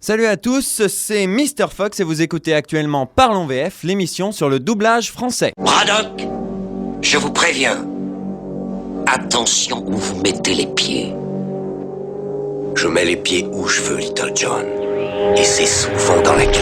Salut à tous, c'est Mr. Fox et vous écoutez actuellement Parlons VF, l'émission sur le doublage français. Braddock, je vous préviens. Attention où vous mettez les pieds. Je mets les pieds où je veux, Little John. Et c'est souvent dans la gueule.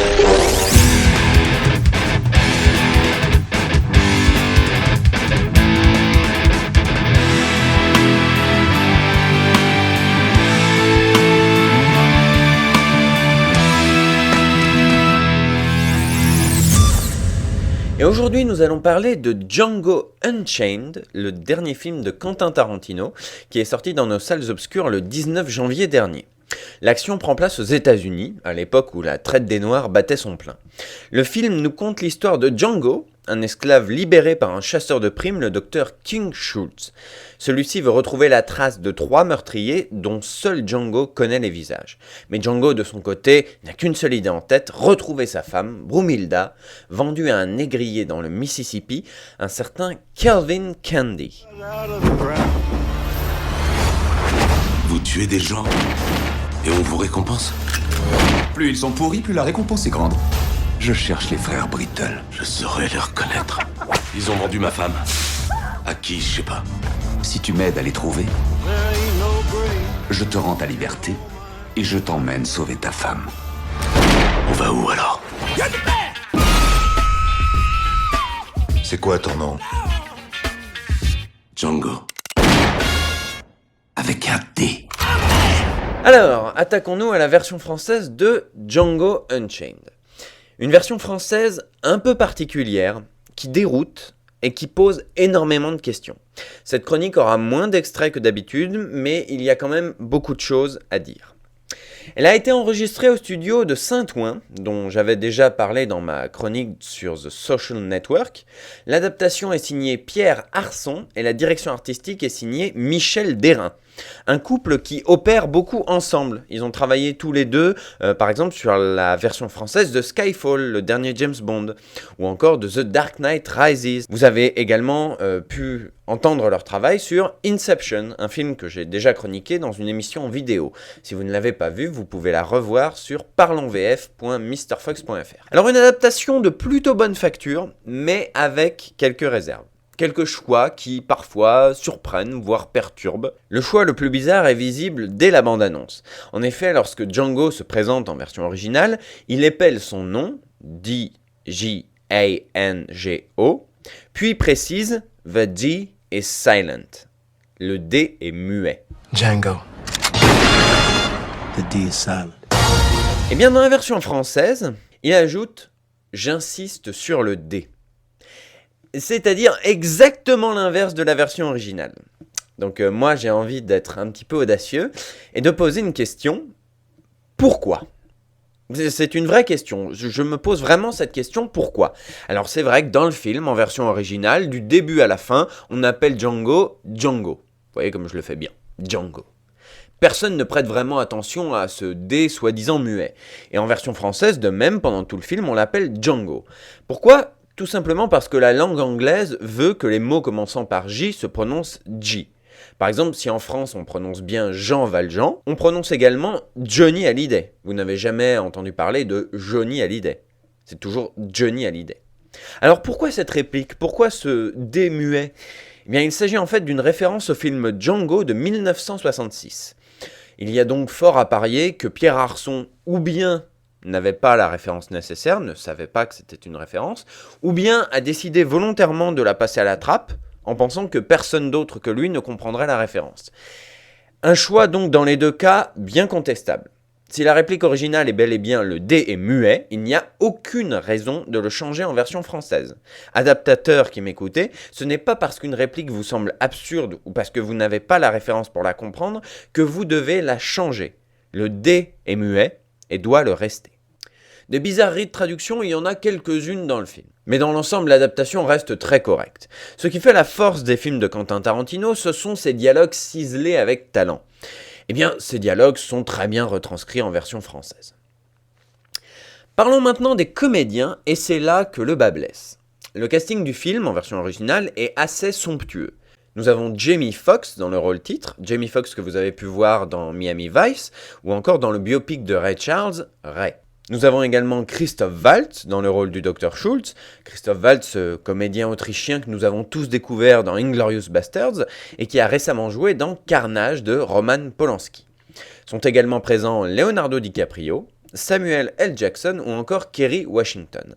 Et aujourd'hui, nous allons parler de Django Unchained, le dernier film de Quentin Tarantino, qui est sorti dans nos salles obscures le 19 janvier dernier. L'action prend place aux États-Unis, à l'époque où la traite des Noirs battait son plein. Le film nous conte l'histoire de Django, un esclave libéré par un chasseur de primes, le docteur King Schultz. Celui-ci veut retrouver la trace de 3 meurtriers dont seul Django connaît les visages. Mais Django, de son côté, n'a qu'une seule idée en tête, retrouver sa femme, Brumilda, vendue à un négrier dans le Mississippi, un certain Calvin Candy. Vous tuez des gens et on vous récompense. Plus ils sont pourris, plus la récompense est grande. Je cherche les frères Brittle. Je saurais les reconnaître. Ils ont vendu ma femme. À qui, je sais pas. Si tu m'aides à les trouver, je te rends ta liberté et je t'emmène sauver ta femme. On va où alors? C'est quoi ton nom? Django. Avec un D. Alors, attaquons-nous à la version française de Django Unchained. Une version française un peu particulière, qui déroute et qui pose énormément de questions. Cette chronique aura moins d'extraits que d'habitude, mais il y a quand même beaucoup de choses à dire. Elle a été enregistrée au studio de Saint-Ouen, dont j'avais déjà parlé dans ma chronique sur The Social Network. L'adaptation est signée Pierre Arson et la direction artistique est signée Michel Derain. Un couple qui opère beaucoup ensemble. Ils ont travaillé tous les deux, par exemple sur la version française de Skyfall, le dernier James Bond, ou encore de The Dark Knight Rises. Vous avez également pu entendre leur travail sur Inception, un film que j'ai déjà chroniqué dans une émission en vidéo. Si vous ne l'avez pas vu, vous pouvez la revoir sur parlonsvf.mrfox.fr. Alors une adaptation de plutôt bonne facture, mais avec quelques réserves. Quelques choix qui parfois surprennent, voire perturbent. Le choix le plus bizarre est visible dès la bande-annonce. En effet, lorsque Django se présente en version originale, il épelle son nom, D-J-A-N-G-O, puis précise « The D is silent ». Le D est muet. Django. The D is silent. Et bien dans la version française, il ajoute « J'insiste sur le D ». C'est-à-dire exactement l'inverse de la version originale. Donc moi j'ai envie d'être un petit peu audacieux et de poser une question. Pourquoi ? C'est une vraie question. Je me pose vraiment cette question, pourquoi ? Alors c'est vrai que dans le film, en version originale, du début à la fin, on appelle Django Django. Vous voyez comme je le fais bien, Django. Personne ne prête vraiment attention à ce D soi-disant muet. Et en version française, de même, pendant tout le film, on l'appelle Django. Pourquoi ? Tout simplement parce que la langue anglaise veut que les mots commençant par J se prononcent J. Par exemple, si en France on prononce bien Jean Valjean, on prononce également Johnny Hallyday. Vous n'avez jamais entendu parler de Johnny Hallyday. C'est toujours Johnny Hallyday. Alors pourquoi cette réplique ? Pourquoi ce D muet ? Eh bien, il s'agit en fait d'une référence au film Django de 1966. Il y a donc fort à parier que Pierre Arson, ou bien n'avait pas la référence nécessaire, ne savait pas que c'était une référence, ou bien a décidé volontairement de la passer à la trappe, en pensant que personne d'autre que lui ne comprendrait la référence. Un choix donc dans les deux cas bien contestable. Si la réplique originale est bel et bien le D est muet, il n'y a aucune raison de le changer en version française. Adaptateur qui m'écoutez, ce n'est pas parce qu'une réplique vous semble absurde ou parce que vous n'avez pas la référence pour la comprendre que vous devez la changer. Le D est muet et doit le rester. Des bizarreries de traduction, il y en a quelques-unes dans le film. Mais dans l'ensemble, l'adaptation reste très correcte. Ce qui fait la force des films de Quentin Tarantino, ce sont ses dialogues ciselés avec talent. Eh bien, ces dialogues sont très bien retranscrits en version française. Parlons maintenant des comédiens, et c'est là que le bas blesse. Le casting du film, en version originale, est assez somptueux. Nous avons Jamie Foxx dans le rôle titre, Jamie Foxx que vous avez pu voir dans Miami Vice, ou encore dans le biopic de Ray Charles, Ray. Nous avons également Christoph Waltz dans le rôle du Dr Schultz. Christoph Waltz, comédien autrichien que nous avons tous découvert dans Inglourious Basterds et qui a récemment joué dans Carnage de Roman Polanski. Sont également présents Leonardo DiCaprio, Samuel L. Jackson ou encore Kerry Washington.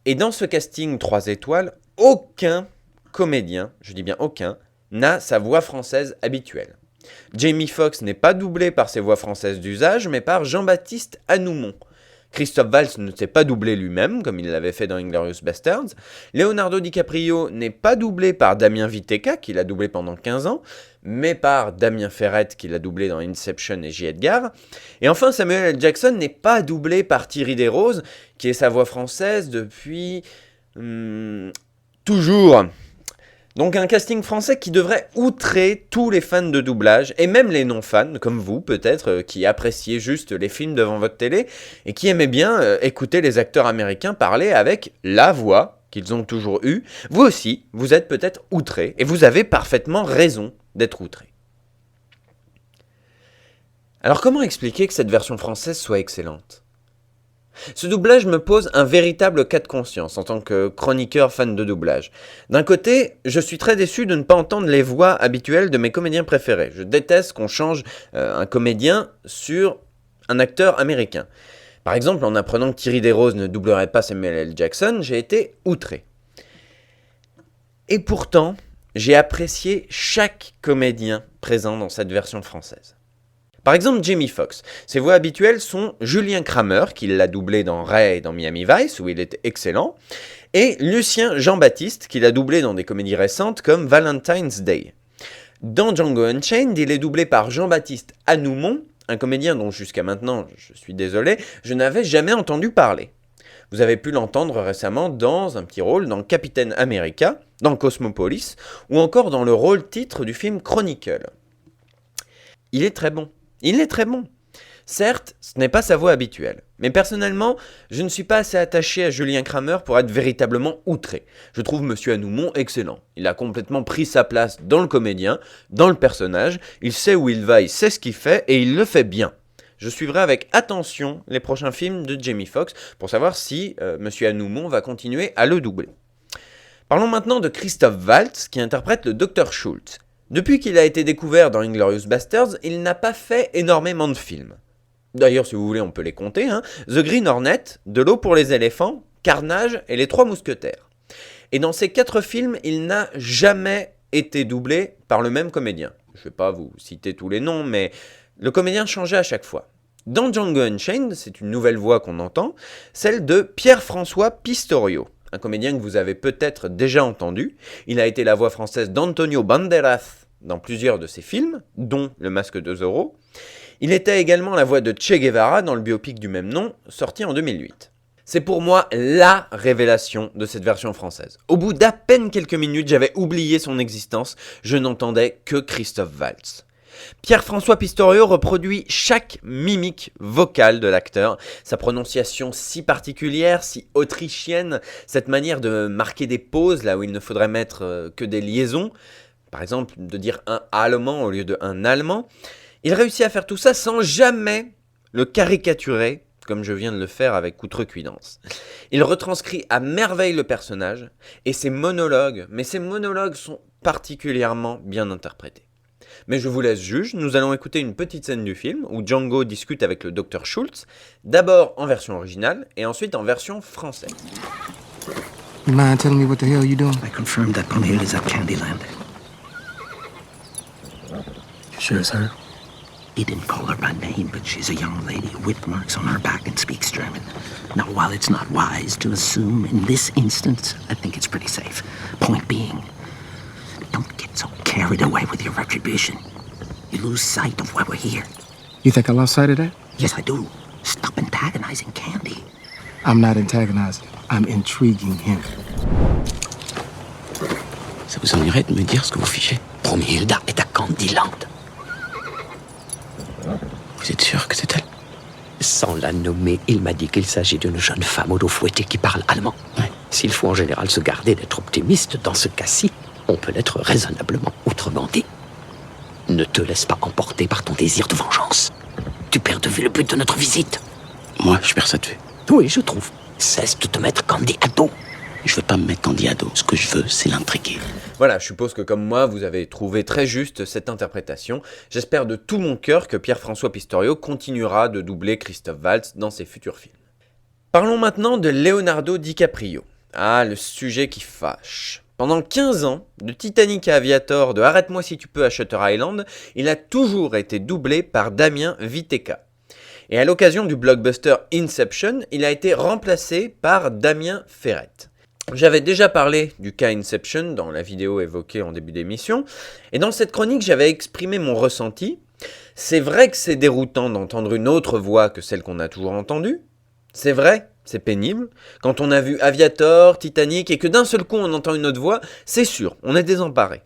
Et dans ce casting 3 étoiles, aucun comédien, je dis bien aucun, n'a sa voix française habituelle. Jamie Foxx n'est pas doublé par ses voix françaises d'usage, mais par Jean-Baptiste Anoumon. Christoph Waltz ne s'est pas doublé lui-même, comme il l'avait fait dans Inglourious Basterds. Leonardo DiCaprio n'est pas doublé par Damien Viteka, qui l'a doublé pendant 15 ans, mais par Damien Ferrette, qui l'a doublé dans Inception et J. Edgar. Et enfin, Samuel L. Jackson n'est pas doublé par Thierry Desroses, qui est sa voix française depuis... toujours. Donc un casting français qui devrait outrer tous les fans de doublage, et même les non-fans, comme vous peut-être, qui appréciez juste les films devant votre télé, et qui aimaient bien écouter les acteurs américains parler avec la voix qu'ils ont toujours eue. Vous aussi, vous êtes peut-être outrés, et vous avez parfaitement raison d'être outrés. Alors comment expliquer que cette version française soit excellente ? Ce doublage me pose un véritable cas de conscience en tant que chroniqueur fan de doublage. D'un côté, je suis très déçu de ne pas entendre les voix habituelles de mes comédiens préférés. Je déteste qu'on change un comédien sur un acteur américain. Par exemple, en apprenant que Thierry Desroses ne doublerait pas Samuel L. Jackson, j'ai été outré. Et pourtant, j'ai apprécié chaque comédien présent dans cette version française. Par exemple, Jamie Foxx. Ses voix habituelles sont Julien Kramer, qui l'a doublé dans Ray et dans Miami Vice, où il était excellent, et Lucien Jean-Baptiste, qui l'a doublé dans des comédies récentes comme Valentine's Day. Dans Django Unchained, il est doublé par Jean-Baptiste Anoumon, un comédien dont jusqu'à maintenant, je suis désolé, je n'avais jamais entendu parler. Vous avez pu l'entendre récemment dans un petit rôle dans Captain America, dans Cosmopolis, ou encore dans le rôle titre du film Chronicle. Il est très bon. Il est très bon. Certes, ce n'est pas sa voix habituelle, mais personnellement, je ne suis pas assez attaché à Julien Kramer pour être véritablement outré. Je trouve Monsieur Anoumon excellent. Il a complètement pris sa place dans le comédien, dans le personnage, il sait où il va, il sait ce qu'il fait, et il le fait bien. Je suivrai avec attention les prochains films de Jamie Foxx pour savoir si Monsieur Anoumon va continuer à le doubler. Parlons maintenant de Christoph Waltz, qui interprète le Dr Schultz. Depuis qu'il a été découvert dans Inglourious Basterds, il n'a pas fait énormément de films. D'ailleurs, si vous voulez, on peut les compter. The Green Hornet, De l'eau pour les éléphants, Carnage et Les Trois Mousquetaires. Et dans ces 4 films, il n'a jamais été doublé par le même comédien. Je ne vais pas vous citer tous les noms, mais le comédien changeait à chaque fois. Dans Django Unchained, c'est une nouvelle voix qu'on entend, celle de Pierre-François Pistorio. Un comédien que vous avez peut-être déjà entendu. Il a été la voix française d'Antonio Banderas dans plusieurs de ses films, dont Le Masque de Zorro. Il était également la voix de Che Guevara dans le biopic du même nom, sorti en 2008. C'est pour moi la révélation de cette version française. Au bout d'à peine quelques minutes, j'avais oublié son existence, je n'entendais que Christoph Waltz. Pierre-François Pistorio reproduit chaque mimique vocale de l'acteur, sa prononciation si particulière, si autrichienne, cette manière de marquer des pauses là où il ne faudrait mettre que des liaisons, par exemple de dire un allemand au lieu de un allemand. Il réussit à faire tout ça sans jamais le caricaturer, comme je viens de le faire avec Outrecuidance. Il retranscrit à merveille le personnage et ses monologues, mais ses monologues sont particulièrement bien interprétés. Mais je vous laisse juge, nous allons écouter une petite scène du film où Django discute avec le Dr Schultz, d'abord en version originale et ensuite en version française. You mind telling me what the hell you doing? I confirmed that Brunhilde is at Candyland. You sure it's her? He didn't call her by name, but she's a young lady with marks on her back and speaks German. Now, while it's not wise to assume in this instance, I think it's pretty safe. Point being, don't get so carried away with your retribution. You lose sight of why we're here. You think I lost sight of that? Yes, I do. Stop antagonizing Candy. I'm not antagonizing. I'm intriguing him. Ça vous ennuierait de me dire ce que vous fichez? Brunhilde est à Candyland. Vous êtes sûr que c'est elle? Sans la nommer, il m'a dit qu'il s'agit d'une jeune femme au dos fouetté qui parle allemand. Ouais. S'il faut en général se garder d'être optimiste dans ce cas-ci, On peut l'être raisonnablement. Autrement dit, ne te laisse pas emporter par ton désir de vengeance. Tu perds de vue le but de notre visite. Moi, je perds ça de vue. Oui, je trouve. Cesse de te mettre candy à dos. Je veux pas me mettre candy à dos. Ce que je veux, c'est l'intriguer. Voilà, je suppose que comme moi, vous avez trouvé très juste cette interprétation. J'espère de tout mon cœur que Pierre-François Pistorio continuera de doubler Christophe Waltz dans ses futurs films. Parlons maintenant de Leonardo DiCaprio. Ah, le sujet qui fâche. Pendant 15 ans, de Titanic à Aviator, de Arrête-moi si tu peux à Shutter Island, il a toujours été doublé par Damien Viteka. Et à l'occasion du blockbuster Inception, il a été remplacé par Damien Ferrette. J'avais déjà parlé du cas Inception dans la vidéo évoquée en début d'émission, et dans cette chronique j'avais exprimé mon ressenti. C'est vrai que c'est déroutant d'entendre une autre voix que celle qu'on a toujours entendue. C'est vrai, c'est pénible. Quand on a vu Aviator, Titanic, et que d'un seul coup on entend une autre voix, c'est sûr, on est désemparé.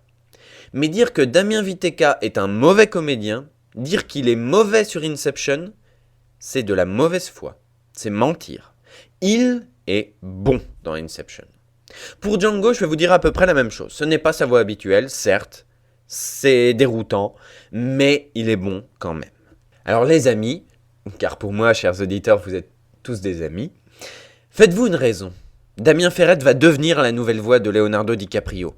Mais dire que Damien Viteka est un mauvais comédien, dire qu'il est mauvais sur Inception, c'est de la mauvaise foi. C'est mentir. Il est bon dans Inception. Pour Django, je vais vous dire à peu près la même chose. Ce n'est pas sa voix habituelle, certes, c'est déroutant, mais il est bon quand même. Alors les amis, car pour moi, chers auditeurs, vous êtes tous des amis, faites-vous une raison. Damien Ferrette va devenir la nouvelle voix de Leonardo DiCaprio.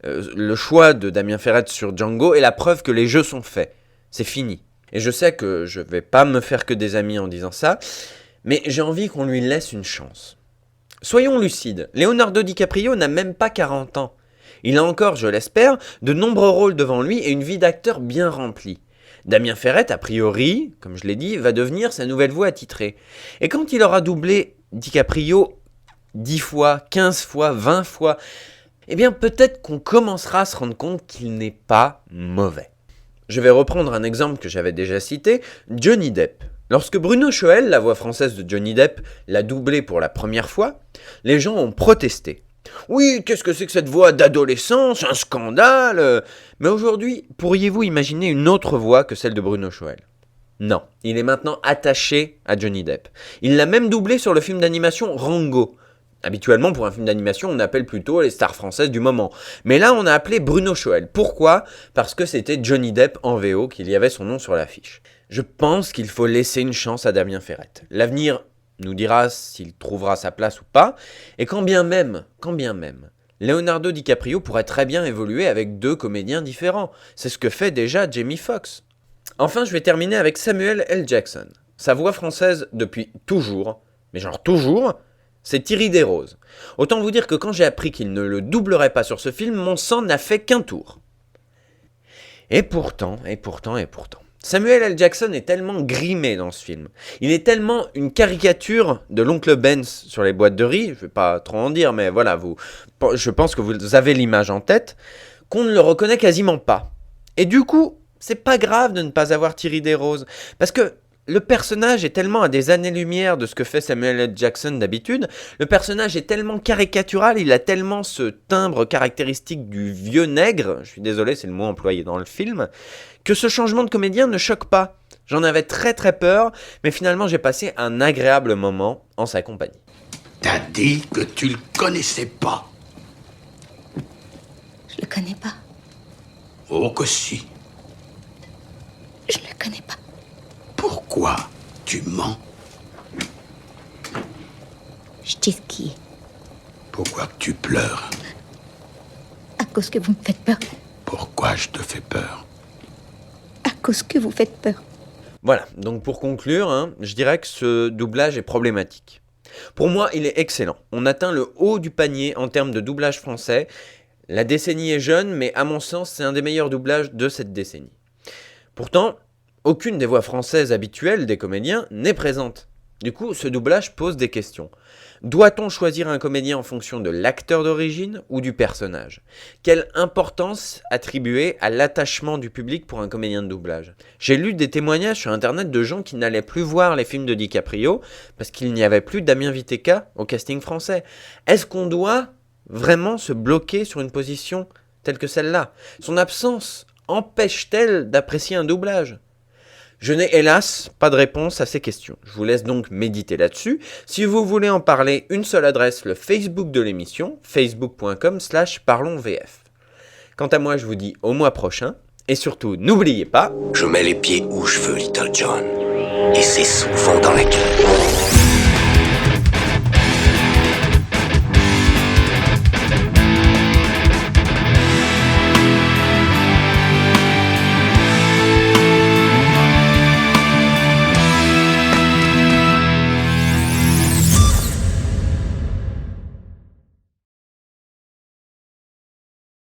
Le choix de Damien Ferrette sur Django est la preuve que les jeux sont faits. C'est fini. Et je sais que je vais pas me faire que des amis en disant ça, mais j'ai envie qu'on lui laisse une chance. Soyons lucides, Leonardo DiCaprio n'a même pas 40 ans. Il a encore, je l'espère, de nombreux rôles devant lui et une vie d'acteur bien remplie. Damien Ferrette, a priori, comme je l'ai dit, va devenir sa nouvelle voix attitrée. Et quand il aura doublé DiCaprio 10 fois, 15 fois, 20 fois, eh bien peut-être qu'on commencera à se rendre compte qu'il n'est pas mauvais. Je vais reprendre un exemple que j'avais déjà cité, Johnny Depp. Lorsque Bruno Choel, la voix française de Johnny Depp, l'a doublé pour la première fois, les gens ont protesté. Oui, qu'est-ce que c'est que cette voix d'adolescent, c'est un scandale. Mais aujourd'hui, pourriez-vous imaginer une autre voix que celle de Bruno Choel ? Non, il est maintenant attaché à Johnny Depp. Il l'a même doublé sur le film d'animation Rango. Habituellement, pour un film d'animation, on appelle plutôt les stars françaises du moment. Mais là, on a appelé Bruno Choel. Pourquoi ? Parce que c'était Johnny Depp en VO, qu'il y avait son nom sur l'affiche. Je pense qu'il faut laisser une chance à Damien Ferrette. L'avenir nous dira s'il trouvera sa place ou pas. Et quand bien même, Leonardo DiCaprio pourrait très bien évoluer avec 2 comédiens différents. C'est ce que fait déjà Jamie Foxx. Enfin, je vais terminer avec Samuel L. Jackson. Sa voix française depuis toujours, mais genre toujours, c'est Thierry Desroses. Autant vous dire que quand j'ai appris qu'il ne le doublerait pas sur ce film, mon sang n'a fait qu'un tour. Et pourtant. Samuel L. Jackson est tellement grimé dans ce film. Il est tellement une caricature de l'oncle Benz sur les boîtes de riz, je vais pas trop en dire, mais voilà, je pense que vous avez l'image en tête, qu'on ne le reconnaît quasiment pas. Et du coup, c'est pas grave de ne pas avoir Thierry Desroses, parce que le personnage est tellement à des années-lumière de ce que fait Samuel L. Jackson d'habitude, le personnage est tellement caricatural, il a tellement ce timbre caractéristique du vieux nègre, je suis désolé, c'est le mot employé dans le film, que ce changement de comédien ne choque pas. J'en avais très peur, mais finalement j'ai passé un agréable moment en sa compagnie. T'as dit que tu le connaissais pas. Je le connais pas. Oh que si. Je le connais pas. Pourquoi tu mens? Je dis ce qui est. Pourquoi tu pleures? À cause que vous me faites peur. Pourquoi je te fais peur? À cause que vous faites peur. Voilà, donc pour conclure, je dirais que ce doublage est problématique. Pour moi, il est excellent. On atteint le haut du panier en termes de doublage français. La décennie est jeune, mais à mon sens, c'est un des meilleurs doublages de cette décennie. Pourtant, aucune des voix françaises habituelles des comédiens n'est présente. Du coup, ce doublage pose des questions. Doit-on choisir un comédien en fonction de l'acteur d'origine ou du personnage ? Quelle importance attribuer à l'attachement du public pour un comédien de doublage ? J'ai lu des témoignages sur internet de gens qui n'allaient plus voir les films de DiCaprio parce qu'il n'y avait plus Damien Viteka au casting français. Est-ce qu'on doit vraiment se bloquer sur une position telle que celle-là ? Son absence empêche-t-elle d'apprécier un doublage ? Je n'ai hélas pas de réponse à ces questions. Je vous laisse donc méditer là-dessus. Si vous voulez en parler, une seule adresse, le Facebook de l'émission, facebook.com/parlonsvf. Quant à moi, je vous dis au mois prochain. Et surtout, n'oubliez pas... Je mets les pieds où je veux, Little John. Et c'est souvent dans la gueule.